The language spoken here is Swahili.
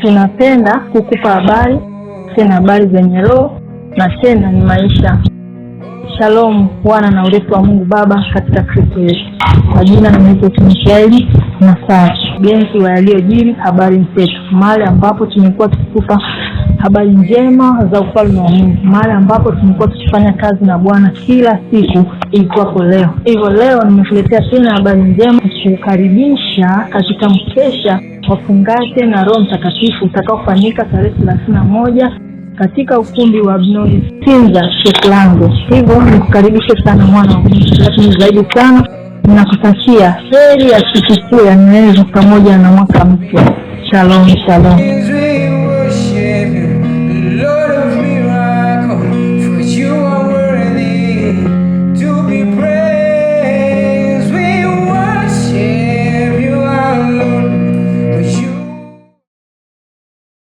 tunapenda kukupa habari, tena habari zenye roho na tena ni maisha. Shalom, wana na urefu wa Mungu Baba katika Kristo Yesu. Kwa jina naitwa Mikaeli Masafi, mgenzi wa yaliyojiri habari mseto, mahali ambapo tumekuwa tukikupa habari njema za ufalme wa Mungu, mahali ambapo tumekuwa tukifanya kazi na Bwana kila siku iitwapo leo. Hivyo leo nimekuletea tena habari njema, kukaribisha katika mkesha wa fungate na Roho Mtakatifu utakaofanyika tarehe 31 katika ukumbi wa Abnoi Sinza Sheklango. Hivyo nikukaribisha sana mwana wa Mungu, lakini zaidi sana ninakutakia heri ya sikukuu ya Noeli pamoja na mwaka mpya. Shalom, shalom.